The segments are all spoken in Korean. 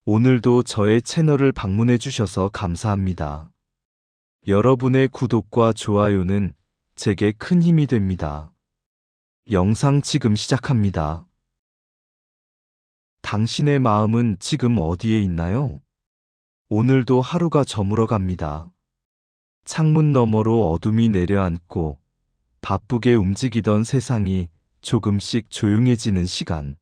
오늘도 저의 채널을 방문해 주셔서 감사합니다. 여러분의 구독과 좋아요는 제게 큰 힘이 됩니다. 영상 지금 시작합니다. 당신의 마음은 지금 어디에 있나요? 오늘도 하루가 저물어 갑니다. 창문 너머로 어둠이 내려앉고 바쁘게 움직이던 세상이 조금씩 조용해지는 시간.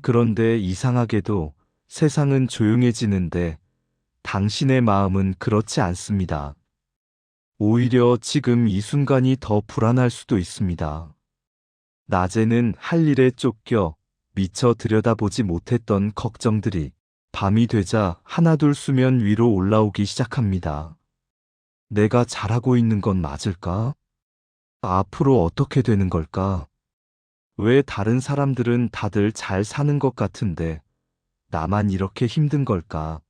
그런데 이상하게도 세상은 조용해지는데 당신의 마음은 그렇지 않습니다. 오히려 지금 이 순간이 더 불안할 수도 있습니다. 낮에는 할 일에 쫓겨 미처 들여다보지 못했던 걱정들이 밤이 되자 하나둘 수면 위로 올라오기 시작합니다. 내가 잘하고 있는 건 맞을까? 앞으로 어떻게 되는 걸까? 왜 다른 사람들은 다들 잘 사는 것 같은데 나만 이렇게 힘든 걸까?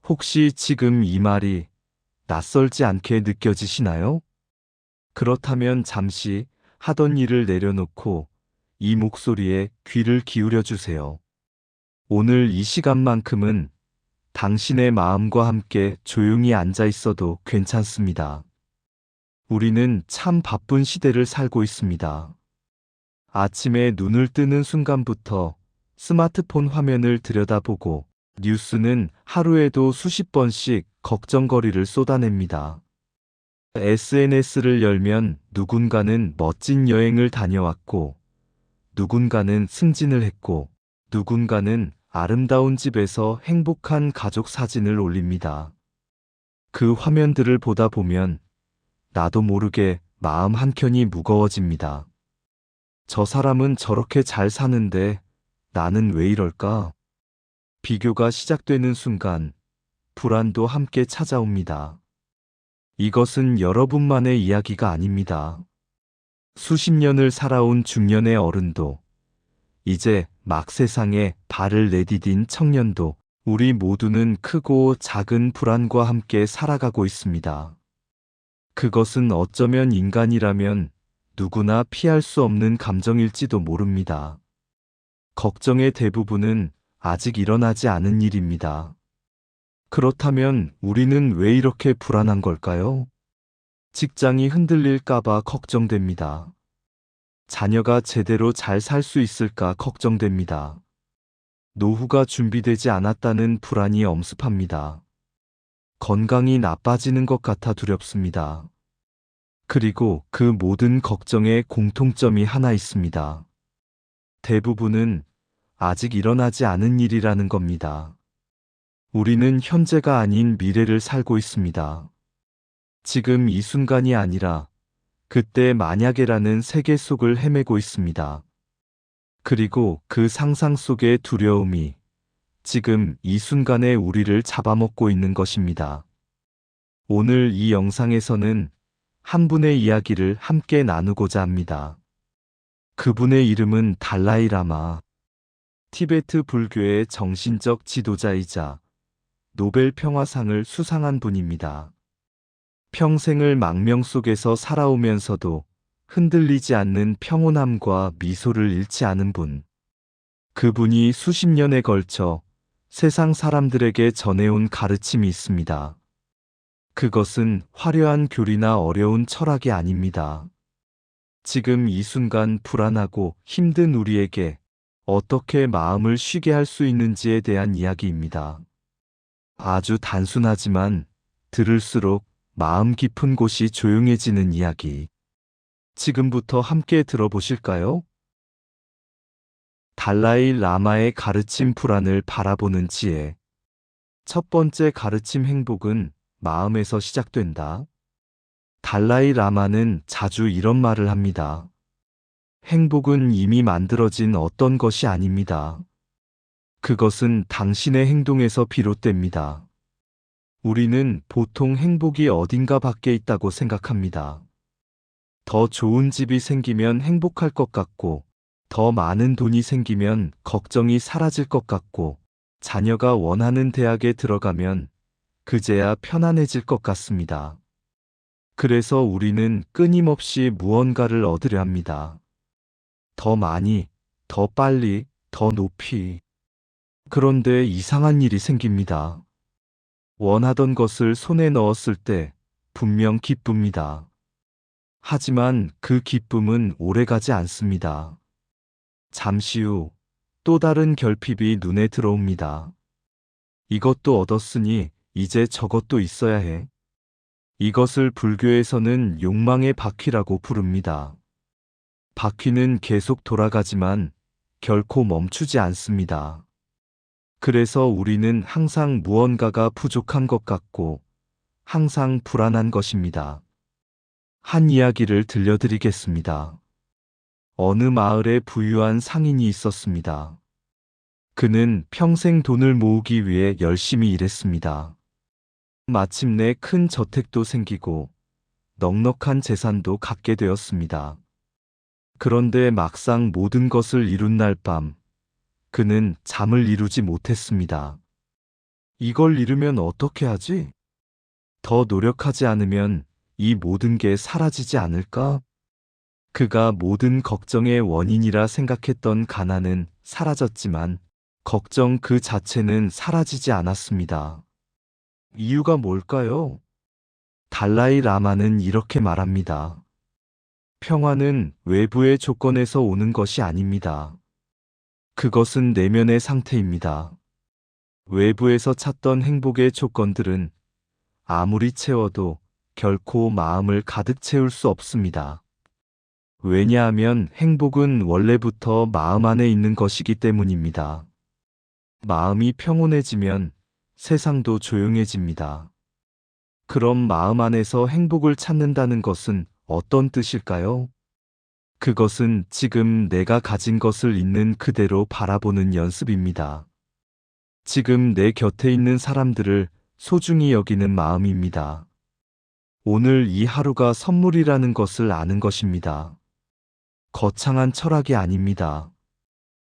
혹시 지금 이 말이 낯설지 않게 느껴지시나요? 그렇다면 잠시 하던 일을 내려놓고 이 목소리에 귀를 기울여 주세요. 오늘 이 시간만큼은 당신의 마음과 함께 조용히 앉아 있어도 괜찮습니다. 우리는 참 바쁜 시대를 살고 있습니다. 아침에 눈을 뜨는 순간부터 스마트폰 화면을 들여다보고 뉴스는 하루에도 수십 번씩 걱정거리를 쏟아냅니다. SNS를 열면 누군가는 멋진 여행을 다녀왔고, 누군가는 승진을 했고, 누군가는 아름다운 집에서 행복한 가족 사진을 올립니다. 그 화면들을 보다 보면 나도 모르게 마음 한켠이 무거워집니다. 저 사람은 저렇게 잘 사는데 나는 왜 이럴까? 비교가 시작되는 순간 불안도 함께 찾아옵니다. 이것은 여러분만의 이야기가 아닙니다. 수십 년을 살아온 중년의 어른도, 이제 막 세상에 발을 내디딘 청년도, 우리 모두는 크고 작은 불안과 함께 살아가고 있습니다. 그것은 어쩌면 인간이라면 누구나 피할 수 없는 감정일지도 모릅니다. 걱정의 대부분은 아직 일어나지 않은 일입니다. 그렇다면 우리는 왜 이렇게 불안한 걸까요? 직장이 흔들릴까봐 걱정됩니다. 자녀가 제대로 잘 살 수 있을까 걱정됩니다. 노후가 준비되지 않았다는 불안이 엄습합니다. 건강이 나빠지는 것 같아 두렵습니다. 그리고 그 모든 걱정에 공통점이 하나 있습니다. 대부분은 아직 일어나지 않은 일이라는 겁니다. 우리는 현재가 아닌 미래를 살고 있습니다. 지금 이 순간이 아니라 그때 만약에라는 세계 속을 헤매고 있습니다. 그리고 그 상상 속의 두려움이 지금 이 순간에 우리를 잡아먹고 있는 것입니다. 오늘 이 영상에서는 한 분의 이야기를 함께 나누고자 합니다. 그분의 이름은 달라이 라마. 티베트 불교의 정신적 지도자이자 노벨 평화상을 수상한 분입니다. 평생을 망명 속에서 살아오면서도 흔들리지 않는 평온함과 미소를 잃지 않은 분. 그분이 수십 년에 걸쳐 세상 사람들에게 전해온 가르침이 있습니다. 그것은 화려한 교리나 어려운 철학이 아닙니다. 지금 이 순간 불안하고 힘든 우리에게 어떻게 마음을 쉬게 할 수 있는지에 대한 이야기입니다. 아주 단순하지만 들을수록 마음 깊은 곳이 조용해지는 이야기. 지금부터 함께 들어보실까요? 달라이 라마의 가르침 불안을 바라보는 지혜. 첫 번째 가르침 행복은 마음에서 시작된다. 달라이 라마는 자주 이런 말을 합니다. 행복은 이미 만들어진 어떤 것이 아닙니다. 그것은 당신의 행동에서 비롯됩니다. 우리는 보통 행복이 어딘가 밖에 있다고 생각합니다. 더 좋은 집이 생기면 행복할 것 같고, 더 많은 돈이 생기면 걱정이 사라질 것 같고, 자녀가 원하는 대학에 들어가면 그제야 편안해질 것 같습니다. 그래서 우리는 끊임없이 무언가를 얻으려 합니다. 더 많이, 더 빨리, 더 높이. 그런데 이상한 일이 생깁니다. 원하던 것을 손에 넣었을 때 분명 기쁩니다. 하지만 그 기쁨은 오래가지 않습니다. 잠시 후 또 다른 결핍이 눈에 들어옵니다. 이것도 얻었으니 이제 저것도 있어야 해. 이것을 불교에서는 욕망의 바퀴라고 부릅니다. 바퀴는 계속 돌아가지만 결코 멈추지 않습니다. 그래서 우리는 항상 무언가가 부족한 것 같고 항상 불안한 것입니다. 한 이야기를 들려드리겠습니다. 어느 마을에 부유한 상인이 있었습니다. 그는 평생 돈을 모으기 위해 열심히 일했습니다. 마침내 큰 저택도 생기고 넉넉한 재산도 갖게 되었습니다. 그런데 막상 모든 것을 이룬 날 밤, 그는 잠을 이루지 못했습니다. 이걸 이루면 어떻게 하지? 더 노력하지 않으면 이 모든 게 사라지지 않을까? 그가 모든 걱정의 원인이라 생각했던 가난은 사라졌지만 걱정 그 자체는 사라지지 않았습니다. 이유가 뭘까요? 달라이 라마는 이렇게 말합니다. 평화는 외부의 조건에서 오는 것이 아닙니다. 그것은 내면의 상태입니다. 외부에서 찾던 행복의 조건들은 아무리 채워도 결코 마음을 가득 채울 수 없습니다. 왜냐하면 행복은 원래부터 마음 안에 있는 것이기 때문입니다. 마음이 평온해지면 세상도 조용해집니다. 그럼 마음 안에서 행복을 찾는다는 것은 어떤 뜻일까요? 그것은 지금 내가 가진 것을 있는 그대로 바라보는 연습입니다. 지금 내 곁에 있는 사람들을 소중히 여기는 마음입니다. 오늘 이 하루가 선물이라는 것을 아는 것입니다. 거창한 철학이 아닙니다.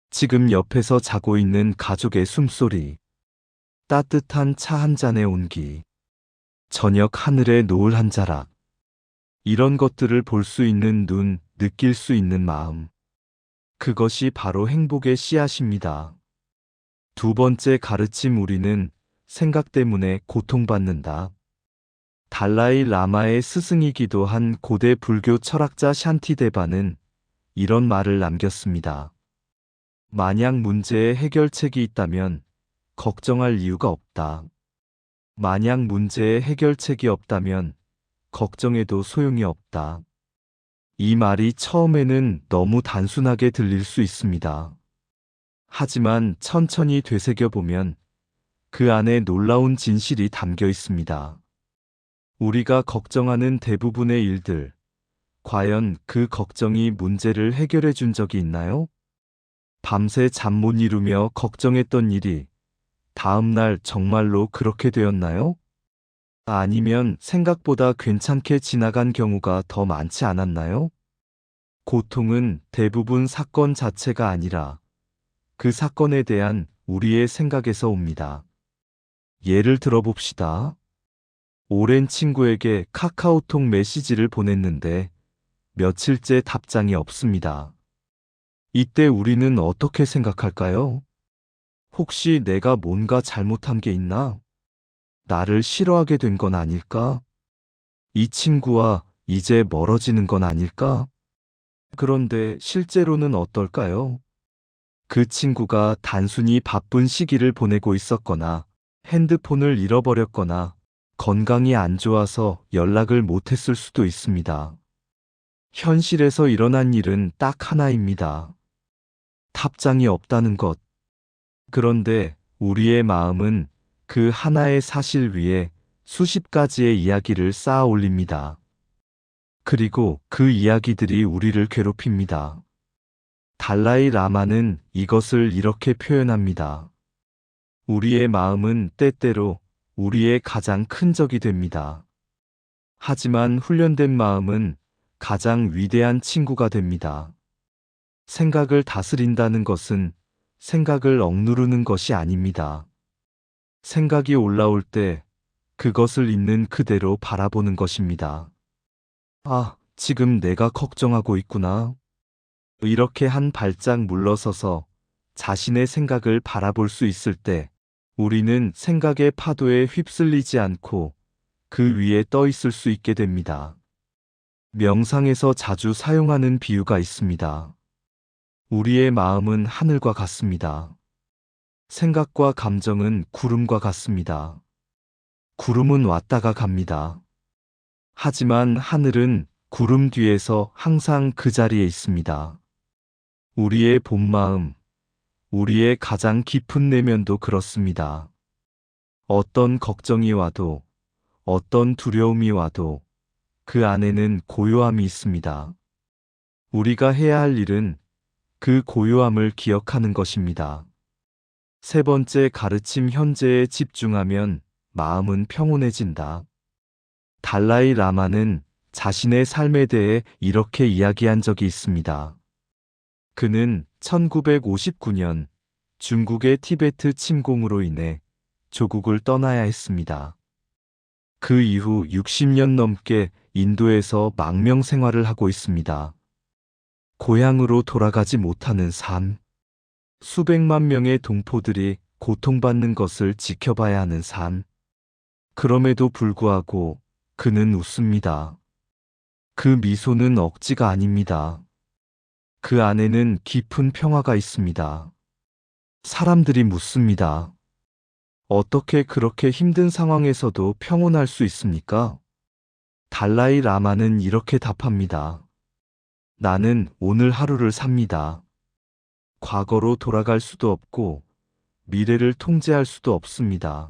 지금 옆에서 자고 있는 가족의 숨소리, 따뜻한 차 한 잔의 온기, 저녁 하늘의 노을 한 자락, 이런 것들을 볼 수 있는 눈, 느낄 수 있는 마음. 그것이 바로 행복의 씨앗입니다. 두 번째 가르침 우리는 생각 때문에 고통받는다. 달라이 라마의 스승이기도 한 고대 불교 철학자 샨티데바는 이런 말을 남겼습니다. 만약 문제의 해결책이 있다면 걱정할 이유가 없다. 만약 문제의 해결책이 없다면 걱정해도 소용이 없다. 이 말이 처음에는 너무 단순하게 들릴 수 있습니다. 하지만 천천히 되새겨보면 그 안에 놀라운 진실이 담겨 있습니다. 우리가 걱정하는 대부분의 일들, 과연 그 걱정이 문제를 해결해 준 적이 있나요? 밤새 잠 못 이루며 걱정했던 일이 다음 날 정말로 그렇게 되었나요? 아니면 생각보다 괜찮게 지나간 경우가 더 많지 않았나요? 고통은 대부분 사건 자체가 아니라 그 사건에 대한 우리의 생각에서 옵니다. 예를 들어봅시다. 오랜 친구에게 카카오톡 메시지를 보냈는데 며칠째 답장이 없습니다. 이때 우리는 어떻게 생각할까요? 혹시 내가 뭔가 잘못한 게 있나? 나를 싫어하게 된 건 아닐까? 이 친구와 이제 멀어지는 건 아닐까? 그런데 실제로는 어떨까요? 그 친구가 단순히 바쁜 시기를 보내고 있었거나 핸드폰을 잃어버렸거나 건강이 안 좋아서 연락을 못했을 수도 있습니다. 현실에서 일어난 일은 딱 하나입니다. 답장이 없다는 것. 그런데 우리의 마음은 그 하나의 사실 위에 수십 가지의 이야기를 쌓아 올립니다. 그리고 그 이야기들이 우리를 괴롭힙니다. 달라이 라마는 이것을 이렇게 표현합니다. 우리의 마음은 때때로 우리의 가장 큰 적이 됩니다. 하지만 훈련된 마음은 가장 위대한 친구가 됩니다. 생각을 다스린다는 것은 생각을 억누르는 것이 아닙니다. 생각이 올라올 때 그것을 있는 그대로 바라보는 것입니다. 아, 지금 내가 걱정하고 있구나. 이렇게 한 발짝 물러서서 자신의 생각을 바라볼 수 있을 때 우리는 생각의 파도에 휩쓸리지 않고 그 위에 떠 있을 수 있게 됩니다. 명상에서 자주 사용하는 비유가 있습니다. 우리의 마음은 하늘과 같습니다. 생각과 감정은 구름과 같습니다. 구름은 왔다가 갑니다. 하지만 하늘은 구름 뒤에서 항상 그 자리에 있습니다. 우리의 본마음, 우리의 가장 깊은 내면도 그렇습니다. 어떤 걱정이 와도, 어떤 두려움이 와도 그 안에는 고요함이 있습니다. 우리가 해야 할 일은 그 고요함을 기억하는 것입니다. 세 번째 가르침 현재에 집중하면 마음은 평온해진다. 달라이 라마는 자신의 삶에 대해 이렇게 이야기한 적이 있습니다. 그는 1959년 중국의 티베트 침공으로 인해 조국을 떠나야 했습니다. 그 이후 60년 넘게 인도에서 망명 생활을 하고 있습니다. 고향으로 돌아가지 못하는 삶, 수백만 명의 동포들이 고통받는 것을 지켜봐야 하는 삶. 그럼에도 불구하고 그는 웃습니다. 그 미소는 억지가 아닙니다. 그 안에는 깊은 평화가 있습니다. 사람들이 묻습니다. 어떻게 그렇게 힘든 상황에서도 평온할 수 있습니까? 달라이 라마는 이렇게 답합니다. 나는 오늘 하루를 삽니다. 과거로 돌아갈 수도 없고 미래를 통제할 수도 없습니다.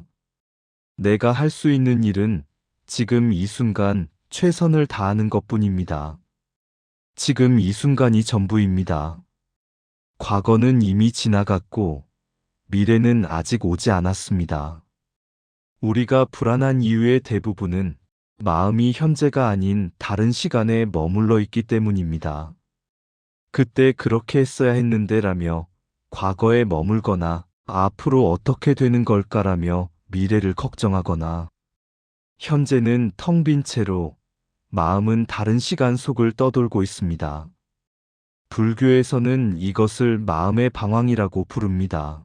내가 할 수 있는 일은 지금 이 순간 최선을 다하는 것뿐입니다. 지금 이 순간이 전부입니다. 과거는 이미 지나갔고 미래는 아직 오지 않았습니다. 우리가 불안한 이유의 대부분은 마음이 현재가 아닌 다른 시간에 머물러 있기 때문입니다. 그때 그렇게 했어야 했는데라며 과거에 머물거나 앞으로 어떻게 되는 걸까라며 미래를 걱정하거나 현재는 텅 빈 채로 마음은 다른 시간 속을 떠돌고 있습니다. 불교에서는 이것을 마음의 방황이라고 부릅니다.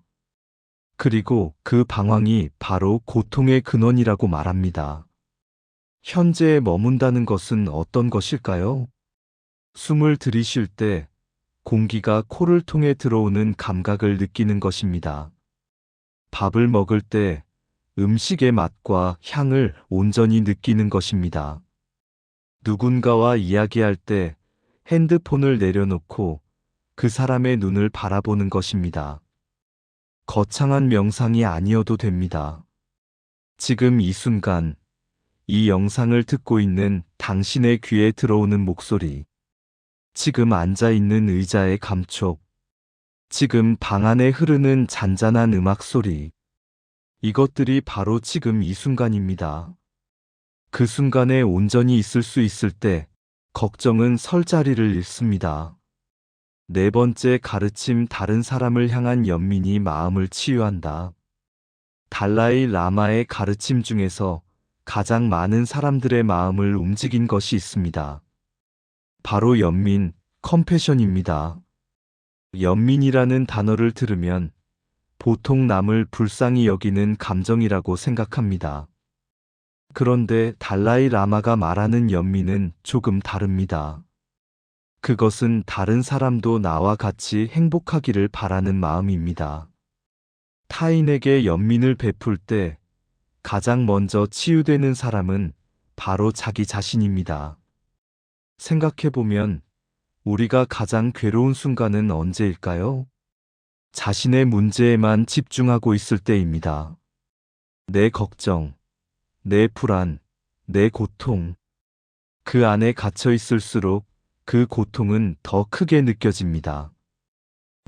그리고 그 방황이 바로 고통의 근원이라고 말합니다. 현재에 머문다는 것은 어떤 것일까요? 숨을 들이쉴 때 공기가 코를 통해 들어오는 감각을 느끼는 것입니다. 밥을 먹을 때 음식의 맛과 향을 온전히 느끼는 것입니다. 누군가와 이야기할 때 핸드폰을 내려놓고 그 사람의 눈을 바라보는 것입니다. 거창한 명상이 아니어도 됩니다. 지금 이 순간, 이 영상을 듣고 있는 당신의 귀에 들어오는 목소리, 지금 앉아 있는 의자의 감촉, 지금 방 안에 흐르는 잔잔한 음악 소리, 이것들이 바로 지금 이 순간입니다. 그 순간에 온전히 있을 수 있을 때 걱정은 설 자리를 잃습니다. 네 번째 가르침 다른 사람을 향한 연민이 마음을 치유한다. 달라이 라마의 가르침 중에서 가장 많은 사람들의 마음을 움직인 것이 있습니다. 바로 연민, 컴패션입니다. 연민이라는 단어를 들으면 보통 남을 불쌍히 여기는 감정이라고 생각합니다. 그런데 달라이 라마가 말하는 연민은 조금 다릅니다. 그것은 다른 사람도 나와 같이 행복하기를 바라는 마음입니다. 타인에게 연민을 베풀 때 가장 먼저 치유되는 사람은 바로 자기 자신입니다. 생각해보면 우리가 가장 괴로운 순간은 언제일까요? 자신의 문제에만 집중하고 있을 때입니다. 내 걱정, 내 불안, 내 고통. 그 안에 갇혀 있을수록 그 고통은 더 크게 느껴집니다.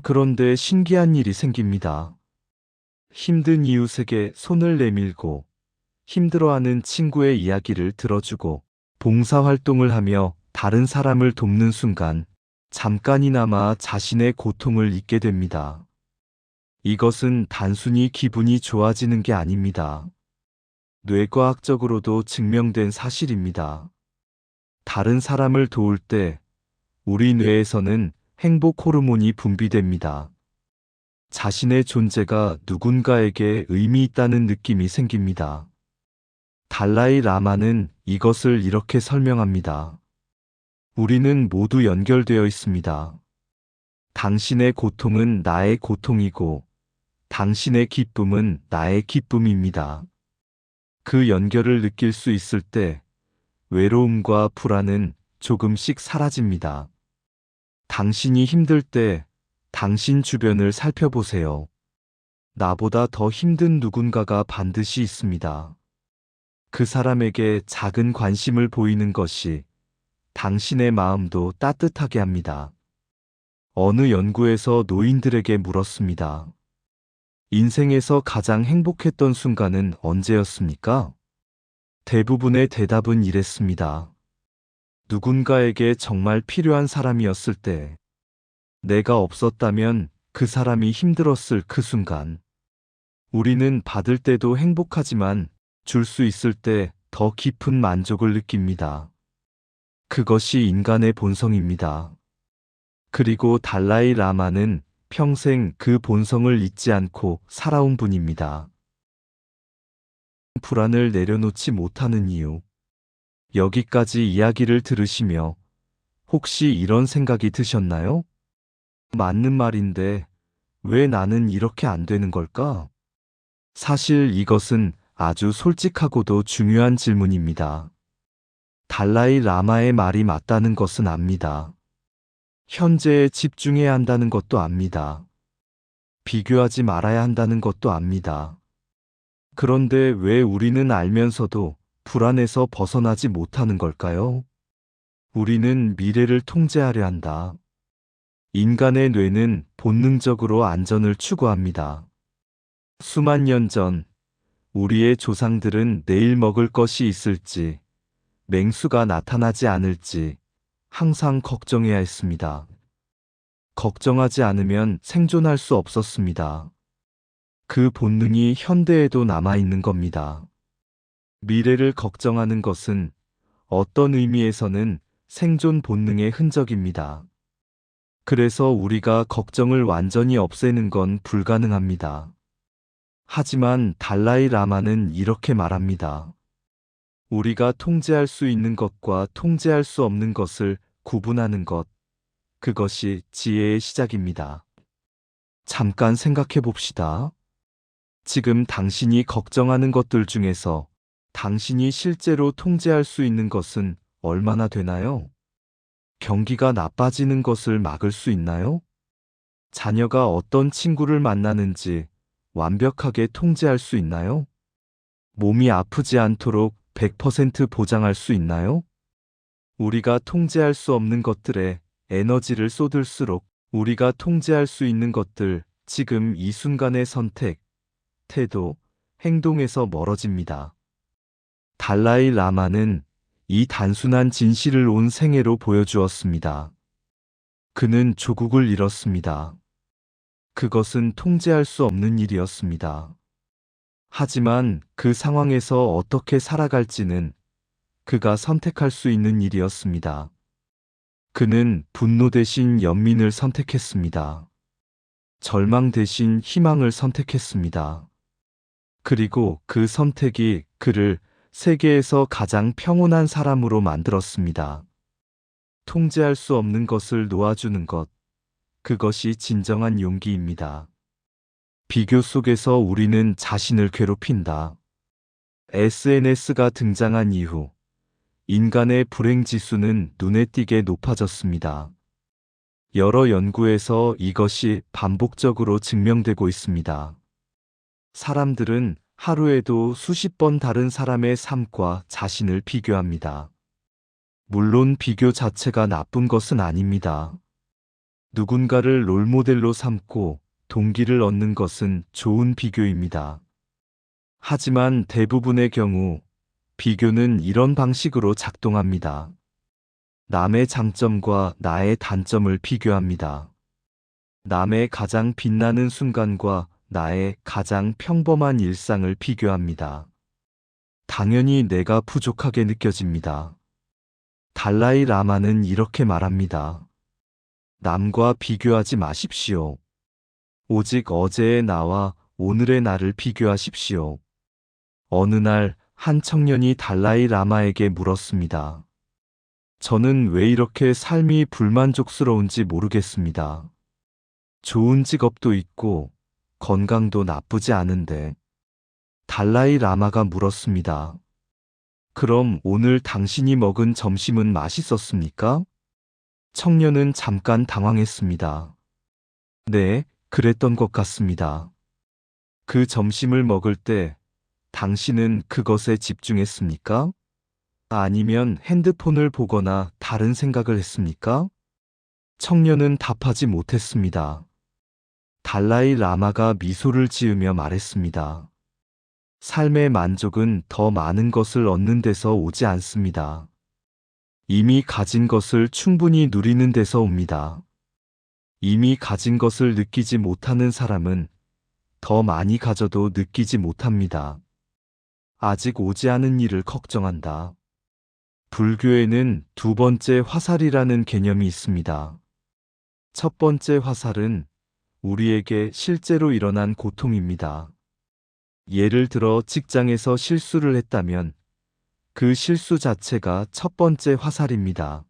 그런데 신기한 일이 생깁니다. 힘든 이웃에게 손을 내밀고 힘들어하는 친구의 이야기를 들어주고 봉사활동을 하며 다른 사람을 돕는 순간 잠깐이나마 자신의 고통을 잊게 됩니다. 이것은 단순히 기분이 좋아지는 게 아닙니다. 뇌과학적으로도 증명된 사실입니다. 다른 사람을 도울 때 우리 뇌에서는 행복 호르몬이 분비됩니다. 자신의 존재가 누군가에게 의미 있다는 느낌이 생깁니다. 달라이 라마는 이것을 이렇게 설명합니다. 우리는 모두 연결되어 있습니다. 당신의 고통은 나의 고통이고 당신의 기쁨은 나의 기쁨입니다. 그 연결을 느낄 수 있을 때 외로움과 불안은 조금씩 사라집니다. 당신이 힘들 때 당신 주변을 살펴보세요. 나보다 더 힘든 누군가가 반드시 있습니다. 그 사람에게 작은 관심을 보이는 것이 당신의 마음도 따뜻하게 합니다. 어느 연구에서 노인들에게 물었습니다. 인생에서 가장 행복했던 순간은 언제였습니까? 대부분의 대답은 이랬습니다. 누군가에게 정말 필요한 사람이었을 때, 내가 없었다면 그 사람이 힘들었을 그 순간. 우리는 받을 때도 행복하지만 줄 수 있을 때 더 깊은 만족을 느낍니다. 그것이 인간의 본성입니다. 그리고 달라이 라마는 평생 그 본성을 잊지 않고 살아온 분입니다. 불안을 내려놓지 못하는 이유. 여기까지 이야기를 들으시며 혹시 이런 생각이 드셨나요? 맞는 말인데 왜 나는 이렇게 안 되는 걸까? 사실 이것은 아주 솔직하고도 중요한 질문입니다. 달라이 라마의 말이 맞다는 것은 압니다. 현재에 집중해야 한다는 것도 압니다. 비교하지 말아야 한다는 것도 압니다. 그런데 왜 우리는 알면서도 불안에서 벗어나지 못하는 걸까요? 우리는 미래를 통제하려 한다. 인간의 뇌는 본능적으로 안전을 추구합니다. 수만 년 전, 우리의 조상들은 내일 먹을 것이 있을지, 맹수가 나타나지 않을지 항상 걱정해야 했습니다. 걱정하지 않으면 생존할 수 없었습니다. 그 본능이 현대에도 남아있는 겁니다. 미래를 걱정하는 것은 어떤 의미에서는 생존 본능의 흔적입니다. 그래서 우리가 걱정을 완전히 없애는 건 불가능합니다. 하지만 달라이 라마는 이렇게 말합니다. 우리가 통제할 수 있는 것과 통제할 수 없는 것을 구분하는 것, 그것이 지혜의 시작입니다. 잠깐 생각해 봅시다. 지금 당신이 걱정하는 것들 중에서 당신이 실제로 통제할 수 있는 것은 얼마나 되나요? 경기가 나빠지는 것을 막을 수 있나요? 자녀가 어떤 친구를 만나는지 완벽하게 통제할 수 있나요? 몸이 아프지 않도록 100% 보장할 수 있나요? 우리가 통제할 수 없는 것들에 에너지를 쏟을수록 우리가 통제할 수 있는 것들, 지금 이 순간의 선택, 태도, 행동에서 멀어집니다. 달라이 라마는 이 단순한 진실을 온 생애로 보여주었습니다. 그는 조국을 잃었습니다. 그것은 통제할 수 없는 일이었습니다. 하지만 그 상황에서 어떻게 살아갈지는 그가 선택할 수 있는 일이었습니다. 그는 분노 대신 연민을 선택했습니다. 절망 대신 희망을 선택했습니다. 그리고 그 선택이 그를 세계에서 가장 평온한 사람으로 만들었습니다. 통제할 수 없는 것을 놓아주는 것, 그것이 진정한 용기입니다. 비교 속에서 우리는 자신을 괴롭힌다. SNS가 등장한 이후 인간의 불행 지수는 눈에 띄게 높아졌습니다. 여러 연구에서 이것이 반복적으로 증명되고 있습니다. 사람들은 하루에도 수십 번 다른 사람의 삶과 자신을 비교합니다. 물론 비교 자체가 나쁜 것은 아닙니다. 누군가를 롤모델로 삼고 동기를 얻는 것은 좋은 비교입니다. 하지만 대부분의 경우 비교는 이런 방식으로 작동합니다. 남의 장점과 나의 단점을 비교합니다. 남의 가장 빛나는 순간과 나의 가장 평범한 일상을 비교합니다. 당연히 내가 부족하게 느껴집니다. 달라이 라마는 이렇게 말합니다. 남과 비교하지 마십시오. 오직 어제의 나와 오늘의 나를 비교하십시오. 어느 날 한 청년이 달라이 라마에게 물었습니다. 저는 왜 이렇게 삶이 불만족스러운지 모르겠습니다. 좋은 직업도 있고 건강도 나쁘지 않은데. 달라이 라마가 물었습니다. 그럼 오늘 당신이 먹은 점심은 맛있었습니까? 청년은 잠깐 당황했습니다. 네, 그랬던 것 같습니다. 그 점심을 먹을 때 당신은 그것에 집중했습니까? 아니면 핸드폰을 보거나 다른 생각을 했습니까? 청년은 답하지 못했습니다. 달라이 라마가 미소를 지으며 말했습니다. 삶의 만족은 더 많은 것을 얻는 데서 오지 않습니다. 이미 가진 것을 충분히 누리는 데서 옵니다. 이미 가진 것을 느끼지 못하는 사람은 더 많이 가져도 느끼지 못합니다. 아직 오지 않은 일을 걱정한다. 불교에는 두 번째 화살이라는 개념이 있습니다. 첫 번째 화살은 우리에게 실제로 일어난 고통입니다. 예를 들어 직장에서 실수를 했다면 그 실수 자체가 첫 번째 화살입니다.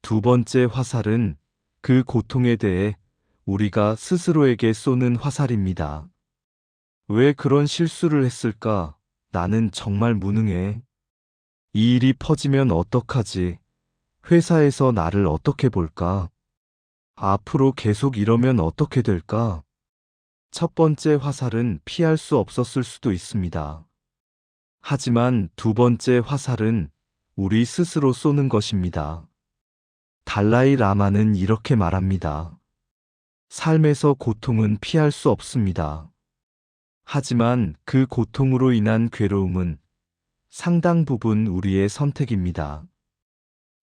두 번째 화살은 그 고통에 대해 우리가 스스로에게 쏘는 화살입니다. 왜 그런 실수를 했을까? 나는 정말 무능해. 이 일이 퍼지면 어떡하지? 회사에서 나를 어떻게 볼까? 앞으로 계속 이러면 어떻게 될까? 첫 번째 화살은 피할 수 없었을 수도 있습니다. 하지만 두 번째 화살은 우리 스스로 쏘는 것입니다. 달라이 라마는 이렇게 말합니다. 삶에서 고통은 피할 수 없습니다. 하지만 그 고통으로 인한 괴로움은 상당 부분 우리의 선택입니다.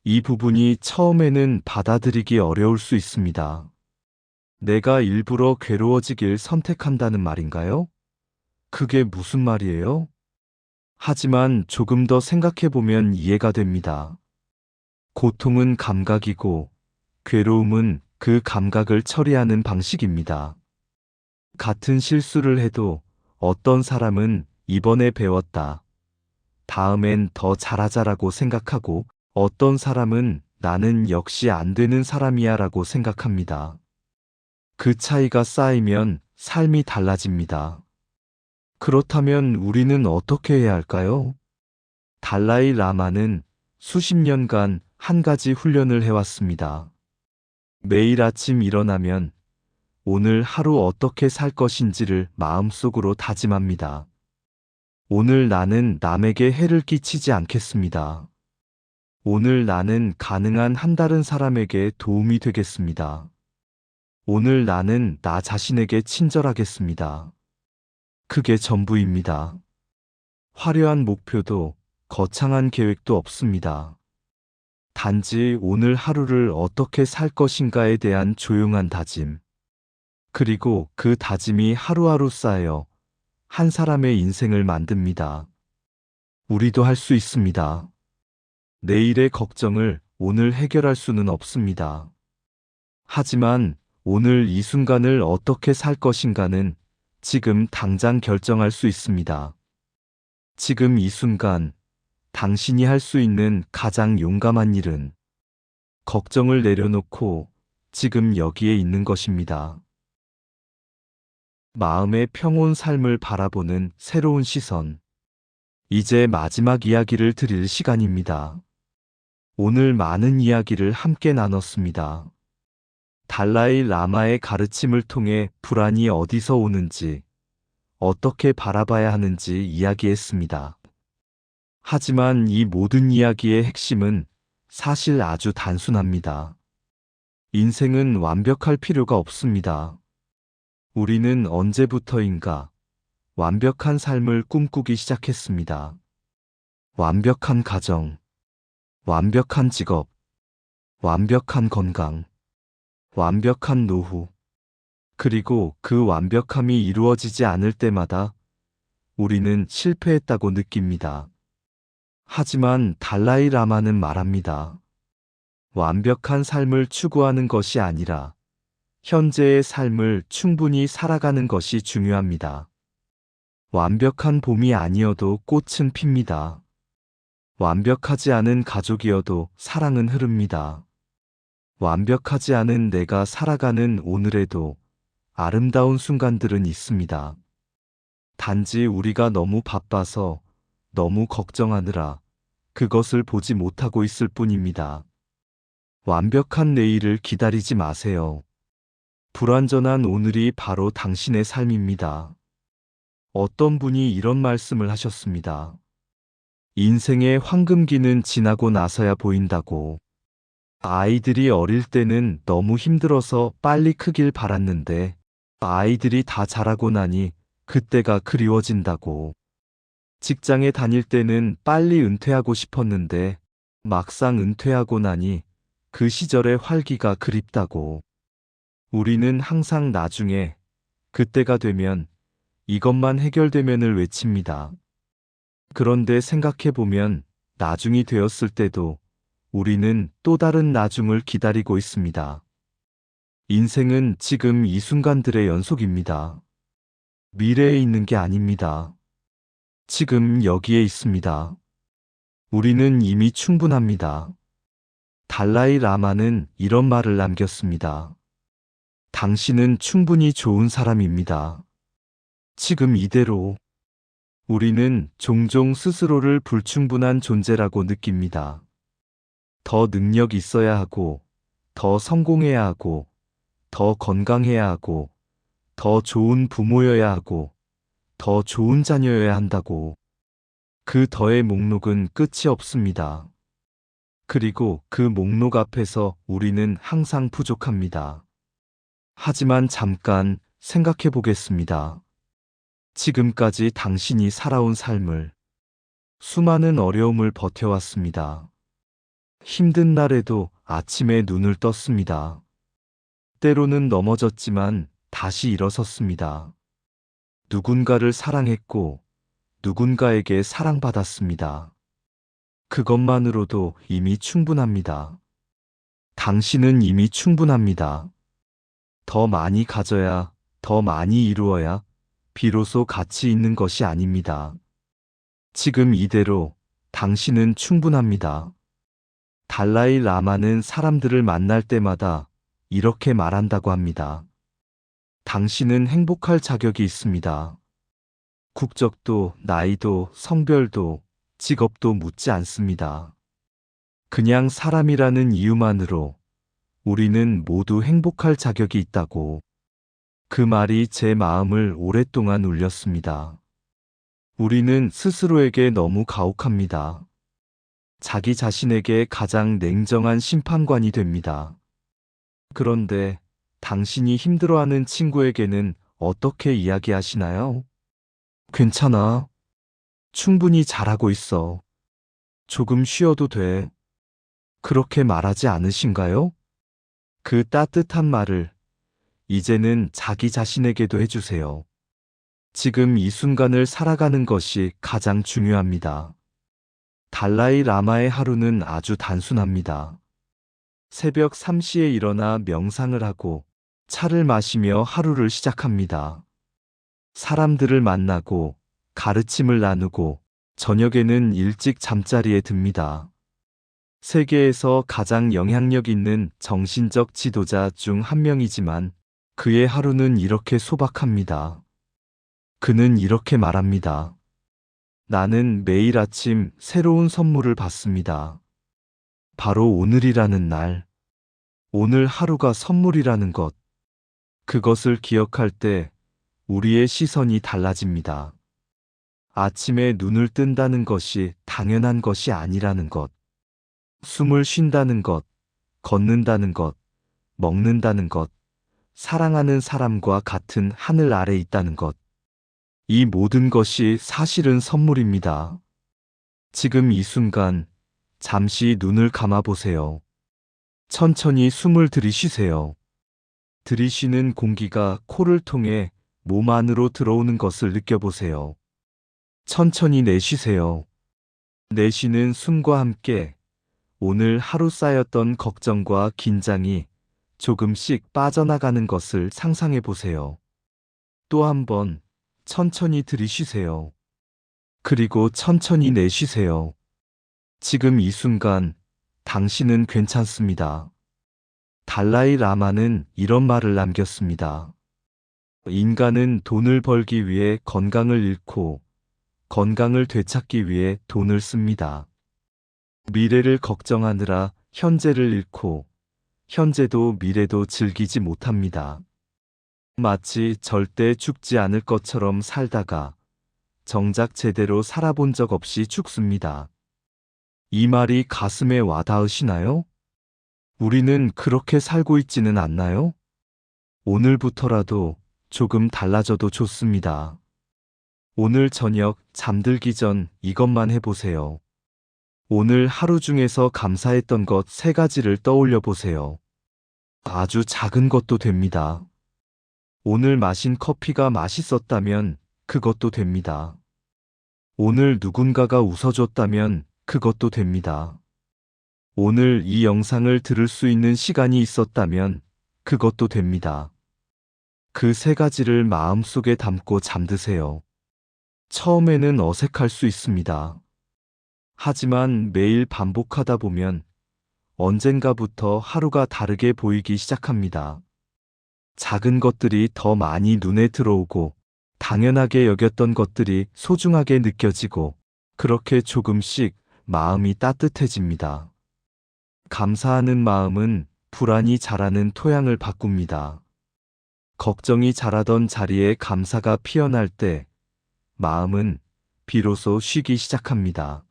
이 부분이 처음에는 받아들이기 어려울 수 있습니다. 내가 일부러 괴로워지길 선택한다는 말인가요? 그게 무슨 말이에요? 하지만 조금 더 생각해보면 이해가 됩니다. 고통은 감각이고 괴로움은 그 감각을 처리하는 방식입니다. 같은 실수를 해도 어떤 사람은 이번에 배웠다. 다음엔 더 잘하자라고 생각하고 어떤 사람은 나는 역시 안 되는 사람이야 라고 생각합니다. 그 차이가 쌓이면 삶이 달라집니다. 그렇다면 우리는 어떻게 해야 할까요? 달라이 라마는 수십 년간 한 가지 훈련을 해왔습니다. 매일 아침 일어나면 오늘 하루 어떻게 살 것인지를 마음속으로 다짐합니다. 오늘 나는 남에게 해를 끼치지 않겠습니다. 오늘 나는 가능한 한 다른 사람에게 도움이 되겠습니다. 오늘 나는 나 자신에게 친절하겠습니다. 그게 전부입니다. 화려한 목표도 거창한 계획도 없습니다. 단지 오늘 하루를 어떻게 살 것인가에 대한 조용한 다짐. 그리고 그 다짐이 하루하루 쌓여 한 사람의 인생을 만듭니다. 우리도 할 수 있습니다. 내일의 걱정을 오늘 해결할 수는 없습니다. 하지만 오늘 이 순간을 어떻게 살 것인가는 지금 당장 결정할 수 있습니다. 지금 이 순간 당신이 할 수 있는 가장 용감한 일은 걱정을 내려놓고 지금 여기에 있는 것입니다. 마음의 평온 삶을 바라보는 새로운 시선. 이제 마지막 이야기를 드릴 시간입니다. 오늘 많은 이야기를 함께 나눴습니다. 달라이 라마의 가르침을 통해 불안이 어디서 오는지, 어떻게 바라봐야 하는지 이야기했습니다. 하지만 이 모든 이야기의 핵심은 사실 아주 단순합니다. 인생은 완벽할 필요가 없습니다. 우리는 언제부터인가 완벽한 삶을 꿈꾸기 시작했습니다. 완벽한 가정, 완벽한 직업, 완벽한 건강, 완벽한 노후. 그리고 그 완벽함이 이루어지지 않을 때마다 우리는 실패했다고 느낍니다. 하지만 달라이 라마는 말합니다. 완벽한 삶을 추구하는 것이 아니라 현재의 삶을 충분히 살아가는 것이 중요합니다. 완벽한 봄이 아니어도 꽃은 핍니다. 완벽하지 않은 가족이어도 사랑은 흐릅니다. 완벽하지 않은 내가 살아가는 오늘에도 아름다운 순간들은 있습니다. 단지 우리가 너무 바빠서 너무 걱정하느라 그것을 보지 못하고 있을 뿐입니다. 완벽한 내일을 기다리지 마세요. 불완전한 오늘이 바로 당신의 삶입니다. 어떤 분이 이런 말씀을 하셨습니다. 인생의 황금기는 지나고 나서야 보인다고. 아이들이 어릴 때는 너무 힘들어서 빨리 크길 바랐는데 아이들이 다 자라고 나니 그때가 그리워진다고. 직장에 다닐 때는 빨리 은퇴하고 싶었는데 막상 은퇴하고 나니 그 시절의 활기가 그립다고. 우리는 항상 나중에, 그때가 되면, 이것만 해결되면을 외칩니다. 그런데 생각해보면 나중이 되었을 때도 우리는 또 다른 나중을 기다리고 있습니다. 인생은 지금 이 순간들의 연속입니다. 미래에 있는 게 아닙니다. 지금 여기에 있습니다. 우리는 이미 충분합니다. 달라이 라마는 이런 말을 남겼습니다. 당신은 충분히 좋은 사람입니다. 지금 이대로. 우리는 종종 스스로를 불충분한 존재라고 느낍니다. 더 능력 있어야 하고, 더 성공해야 하고, 더 건강해야 하고, 더 좋은 부모여야 하고, 더 좋은 자녀여야 한다고. 그 더의 목록은 끝이 없습니다. 그리고 그 목록 앞에서 우리는 항상 부족합니다. 하지만 잠깐 생각해 보겠습니다. 지금까지 당신이 살아온 삶을, 수많은 어려움을 버텨왔습니다. 힘든 날에도 아침에 눈을 떴습니다. 때로는 넘어졌지만 다시 일어섰습니다. 누군가를 사랑했고 누군가에게 사랑받았습니다. 그것만으로도 이미 충분합니다. 당신은 이미 충분합니다. 더 많이 가져야, 더 많이 이루어야 비로소 가치 있는 것이 아닙니다. 지금 이대로 당신은 충분합니다. 달라이 라마는 사람들을 만날 때마다 이렇게 말한다고 합니다. 당신은 행복할 자격이 있습니다. 국적도, 나이도, 성별도, 직업도 묻지 않습니다. 그냥 사람이라는 이유만으로 우리는 모두 행복할 자격이 있다고. 그 말이 제 마음을 오랫동안 울렸습니다. 우리는 스스로에게 너무 가혹합니다. 자기 자신에게 가장 냉정한 심판관이 됩니다. 그런데 당신이 힘들어하는 친구에게는 어떻게 이야기하시나요? 괜찮아. 충분히 잘하고 있어. 조금 쉬어도 돼. 그렇게 말하지 않으신가요? 그 따뜻한 말을 이제는 자기 자신에게도 해주세요. 지금 이 순간을 살아가는 것이 가장 중요합니다. 달라이 라마의 하루는 아주 단순합니다. 새벽 3시에 일어나 명상을 하고 차를 마시며 하루를 시작합니다. 사람들을 만나고 가르침을 나누고 저녁에는 일찍 잠자리에 듭니다. 세계에서 가장 영향력 있는 정신적 지도자 중 한 명이지만 그의 하루는 이렇게 소박합니다. 그는 이렇게 말합니다. 나는 매일 아침 새로운 선물을 받습니다. 바로 오늘이라는 날, 오늘 하루가 선물이라는 것, 그것을 기억할 때 우리의 시선이 달라집니다. 아침에 눈을 뜬다는 것이 당연한 것이 아니라는 것, 숨을 쉰다는 것, 걷는다는 것, 먹는다는 것, 사랑하는 사람과 같은 하늘 아래 있다는 것, 이 모든 것이 사실은 선물입니다. 지금 이 순간 잠시 눈을 감아보세요. 천천히 숨을 들이쉬세요. 들이쉬는 공기가 코를 통해 몸 안으로 들어오는 것을 느껴보세요. 천천히 내쉬세요. 내쉬는 숨과 함께 오늘 하루 쌓였던 걱정과 긴장이 조금씩 빠져나가는 것을 상상해 보세요. 또 한 번 천천히 들이쉬세요. 그리고 천천히 내쉬세요. 지금 이 순간 당신은 괜찮습니다. 달라이 라마는 이런 말을 남겼습니다. 인간은 돈을 벌기 위해 건강을 잃고 건강을 되찾기 위해 돈을 씁니다. 미래를 걱정하느라 현재를 잃고 현재도 미래도 즐기지 못합니다. 마치 절대 죽지 않을 것처럼 살다가 정작 제대로 살아본 적 없이 죽습니다. 이 말이 가슴에 와닿으시나요? 우리는 그렇게 살고 있지는 않나요? 오늘부터라도 조금 달라져도 좋습니다. 오늘 저녁 잠들기 전 이것만 해보세요. 오늘 하루 중에서 감사했던 것 3가지를 떠올려 보세요. 아주 작은 것도 됩니다. 오늘 마신 커피가 맛있었다면 그것도 됩니다. 오늘 누군가가 웃어줬다면 그것도 됩니다. 오늘 이 영상을 들을 수 있는 시간이 있었다면 그것도 됩니다. 그 3가지를 마음속에 담고 잠드세요. 처음에는 어색할 수 있습니다. 하지만 매일 반복하다 보면 언젠가부터 하루가 다르게 보이기 시작합니다. 작은 것들이 더 많이 눈에 들어오고 당연하게 여겼던 것들이 소중하게 느껴지고 그렇게 조금씩 마음이 따뜻해집니다. 감사하는 마음은 불안이 자라는 토양을 바꿉니다. 걱정이 자라던 자리에 감사가 피어날 때 마음은 비로소 쉬기 시작합니다.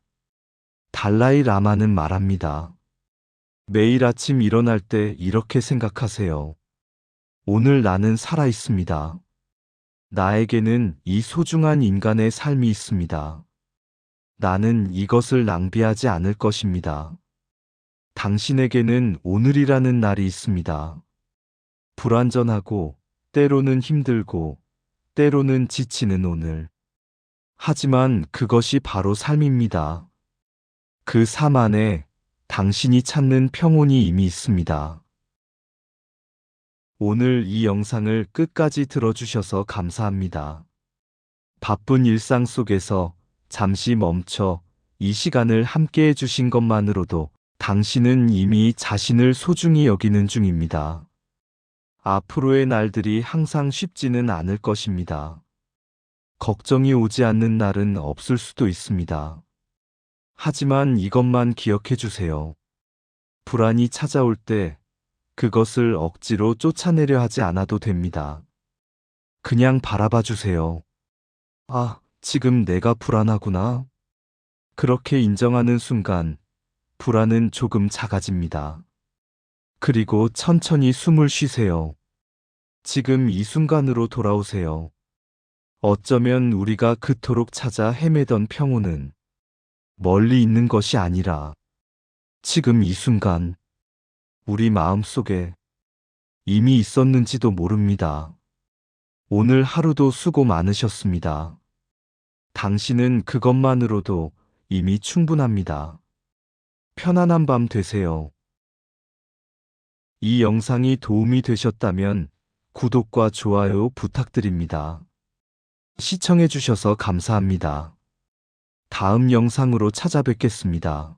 달라이 라마는 말합니다. 매일 아침 일어날 때 이렇게 생각하세요. 오늘 나는 살아 있습니다. 나에게는 이 소중한 인간의 삶이 있습니다. 나는 이것을 낭비하지 않을 것입니다. 당신에게는 오늘이라는 날이 있습니다. 불완전하고 때로는 힘들고 때로는 지치는 오늘. 하지만 그것이 바로 삶입니다. 그 삶 안에 당신이 찾는 평온이 이미 있습니다. 오늘 이 영상을 끝까지 들어주셔서 감사합니다. 바쁜 일상 속에서 잠시 멈춰 이 시간을 함께 해주신 것만으로도 당신은 이미 자신을 소중히 여기는 중입니다. 앞으로의 날들이 항상 쉽지는 않을 것입니다. 걱정이 오지 않는 날은 없을 수도 있습니다. 하지만 이것만 기억해 주세요. 불안이 찾아올 때 그것을 억지로 쫓아내려 하지 않아도 됩니다. 그냥 바라봐 주세요. 아, 지금 내가 불안하구나. 그렇게 인정하는 순간 불안은 조금 작아집니다. 그리고 천천히 숨을 쉬세요. 지금 이 순간으로 돌아오세요. 어쩌면 우리가 그토록 찾아 헤매던 평온은 멀리 있는 것이 아니라 지금 이 순간 우리 마음속에 이미 있었는지도 모릅니다. 오늘 하루도 수고 많으셨습니다. 당신은 그것만으로도 이미 충분합니다. 편안한 밤 되세요. 이 영상이 도움이 되셨다면 구독과 좋아요 부탁드립니다. 시청해 주셔서 감사합니다. 다음 영상으로 찾아뵙겠습니다.